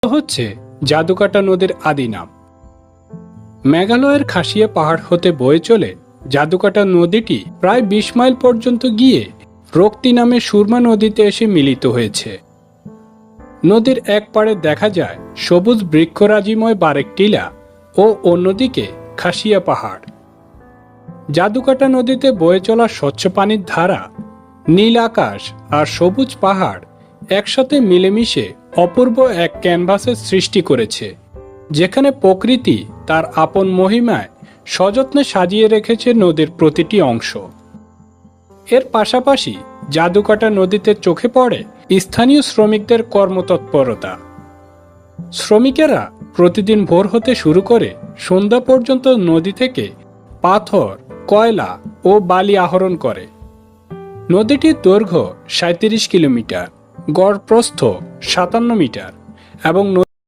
হচ্ছে জাদুকাটা নদীর আদি নাম। মেঘালয়ের খাসিয়া পাহাড় হতে বয়ে চলে জাদুকাটা নদীটি প্রায় ২০ মাইল পর্যন্ত গিয়ে রক্তি নামে সুরমা নদীতে এসে মিলিত হয়েছে। নদীর এক পাড়ে দেখা যায় সবুজ বৃক্ষরাজিময় বারেক টিলা ও অন্যদিকে খাসিয়া পাহাড়। জাদুকাটা নদীতে বয়ে চলা স্বচ্ছ পানির ধারা, নীল আকাশ আর সবুজ পাহাড় একসাথে মিলেমিশে অপূর্ব এক ক্যানভাসের সৃষ্টি করেছে, যেখানে প্রকৃতি তার আপন মহিমায় সযত্নে সাজিয়ে রেখেছে নদীর প্রতিটি অংশ। এর পাশাপাশি জাদুকাটা নদীতে চোখে পড়ে স্থানীয় শ্রমিকদের কর্মতৎপরতা। শ্রমিকেরা প্রতিদিন ভোর হতে শুরু করে সন্ধ্যা পর্যন্ত নদী থেকে পাথর, কয়লা ও বালি আহরণ করে। নদীটির দৈর্ঘ্য ৩৭ কিলোমিটার, গড় প্রস্থ ৫৭ মিটার এবং